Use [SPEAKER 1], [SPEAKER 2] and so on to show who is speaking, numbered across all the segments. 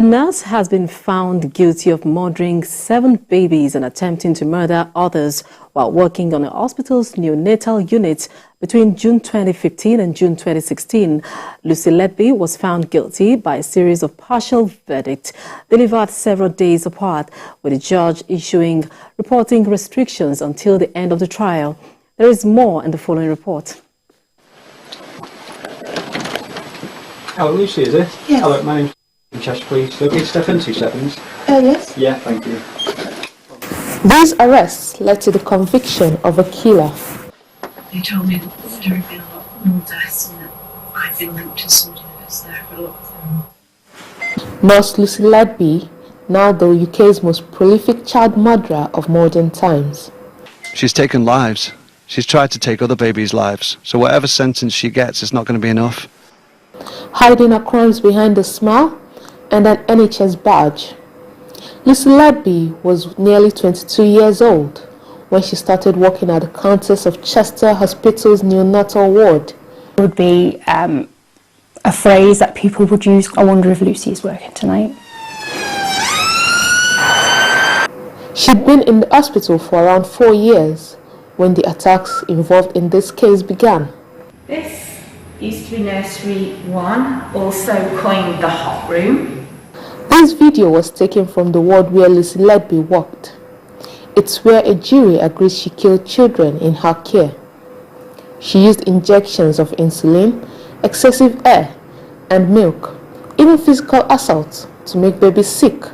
[SPEAKER 1] A nurse has been found guilty of murdering 7 babies and attempting to murder others while working on a hospital's neonatal unit between June 2015 and June 2016. Lucy Letby was found guilty by a series of partial verdicts delivered several days apart, with the judge issuing reporting restrictions until the end of the trial. There is more in the following report.
[SPEAKER 2] Hello, Lucy, is it?
[SPEAKER 3] Yes.
[SPEAKER 2] Hello, my name's Chester, please. So, okay, step in 2 seconds.
[SPEAKER 3] Yes.
[SPEAKER 2] Yeah, thank you.
[SPEAKER 3] These arrests led to the conviction of a killer.
[SPEAKER 4] They told me that there had been a lot more deaths and that I'd been linked to somebody that was there for a lot of them.
[SPEAKER 3] Nurse Lucy Letby, now the UK's most prolific child murderer of modern times.
[SPEAKER 5] She's taken lives. She's tried to take other babies' lives. So whatever sentence she gets is not going to be enough.
[SPEAKER 3] Hiding her crimes behind a smile and an NHS badge. Lucy Letby was nearly 22 years old when she started working at the Countess of Chester Hospital's neonatal ward.
[SPEAKER 6] It would be a phrase that people would use, I wonder if Lucy's working tonight.
[SPEAKER 3] She'd been in the hospital for around 4 years when the attacks involved in this case began.
[SPEAKER 7] This used to be Nursery 1, also coined the hot room.
[SPEAKER 3] This video was taken from the ward where Lucy Letby worked. It's where a jury agrees she killed children in her care. She used injections of insulin, excessive air and milk, even physical assault to make babies sick,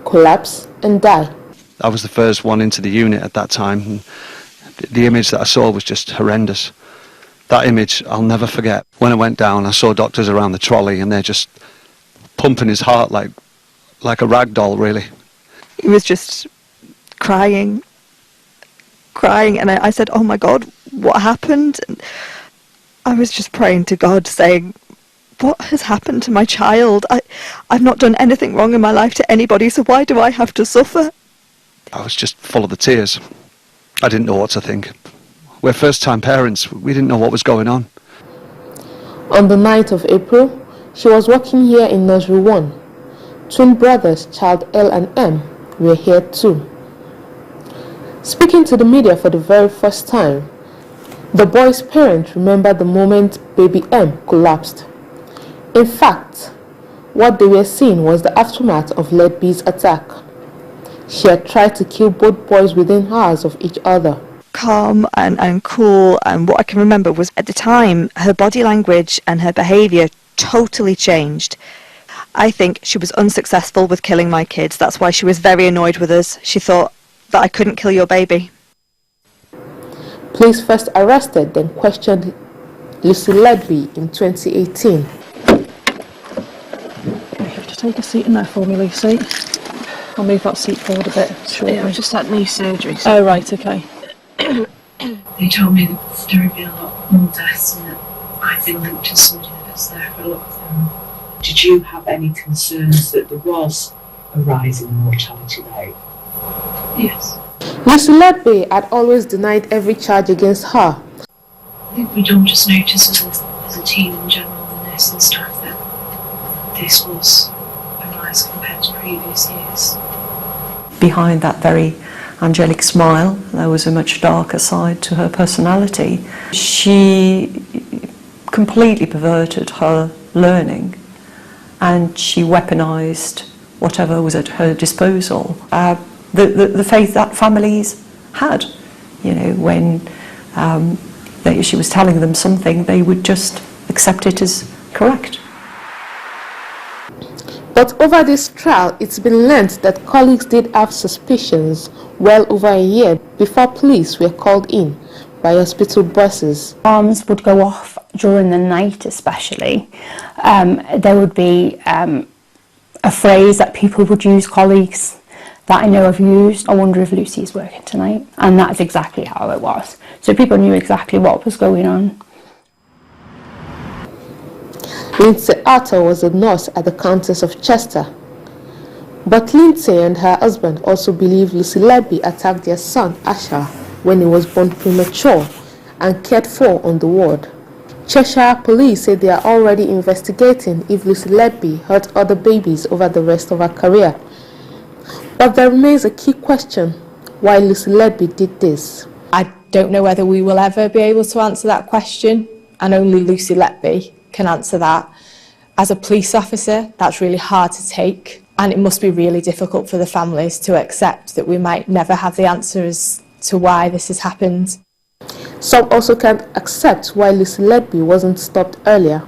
[SPEAKER 3] collapse and die.
[SPEAKER 5] I was the first one into the unit at that time, and the image that I saw was just horrendous. That image I'll never forget. When I went down, I saw doctors around the trolley and they're just pumping his heart like a rag doll, really.
[SPEAKER 8] He was just crying, and I said, oh my God, what happened? And I was just praying to God, saying, what has happened to my child? I've not done anything wrong in my life to anybody, so why do I have to suffer?
[SPEAKER 5] I was just full of the tears. I didn't know what to think. We're first-time parents. We didn't know what was going on.
[SPEAKER 3] On the 9th of April, she was working here in Nursery 1. Twin brothers, child L and M, were here too. Speaking to the media for the very first time, the boy's parents remembered the moment baby M collapsed. In fact, what they were seeing was the aftermath of Letby's attack. She had tried to kill both boys within hours of each other.
[SPEAKER 8] Calm and cool, and what I can remember was at the time her body language and her behaviour totally changed. I think she was unsuccessful with killing my kids. That's why she was very annoyed with us. She thought that I couldn't kill your baby.
[SPEAKER 3] Police first arrested, then questioned Lucy Letby in 2018.
[SPEAKER 9] You have to take a seat in there for me, Lucy. I'll move that seat forward a bit. Shortly.
[SPEAKER 4] Yeah, I just had knee surgery.
[SPEAKER 9] Oh, right, okay.
[SPEAKER 4] They told me that there had been a lot more deaths and that I'd been linked to somebody that was there for a lot of them.
[SPEAKER 10] Did you have any concerns that there was a rise in mortality rate?
[SPEAKER 4] Yes.
[SPEAKER 3] Lucy Letby had always denied every charge against her.
[SPEAKER 4] I think we'd all just noticed as a team in general, the nursing staff, that this was a rise compared to previous years.
[SPEAKER 11] Behind that very angelic smile, there was a much darker side to her personality. She completely perverted her learning, and she weaponised whatever was at her disposal. The faith that families had, you know, when she was telling them something, they would just accept it as correct.
[SPEAKER 3] But over this trial, it's been learned that colleagues did have suspicions well over a year before police were called in by hospital buses.
[SPEAKER 6] Alarms would go off during the night especially. There would be a phrase that people would use, colleagues that I know have used, I wonder if Lucy's working tonight. And that's exactly how it was. So people knew exactly what was going on.
[SPEAKER 3] Lindsay Arthur was a nurse at the Countess of Chester. But Lindsay and her husband also believe Lucy Letby attacked their son, Asher, when he was born premature and cared for on the ward. Cheshire police say they are already investigating if Lucy Letby hurt other babies over the rest of her career. But there remains a key question: why Lucy Letby did this.
[SPEAKER 12] I don't know whether we will ever be able to answer that question, and only Lucy Letby can answer that. As a police officer, that's really hard to take, and it must be really difficult for the families to accept that we might never have the answer as to why this has happened.
[SPEAKER 3] Some also can't accept why Lucy Letby wasn't stopped earlier.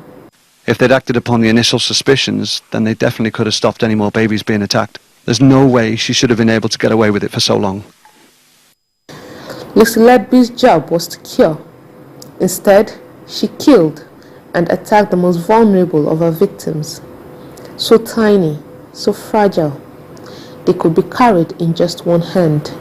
[SPEAKER 5] If they'd acted upon the initial suspicions, then they definitely could have stopped any more babies being attacked. There's no way she should have been able to get away with it for so long.
[SPEAKER 3] Lucy Letby's job was to cure. Instead, she killed and attacked the most vulnerable of her victims. So tiny, so fragile, they could be carried in just one hand.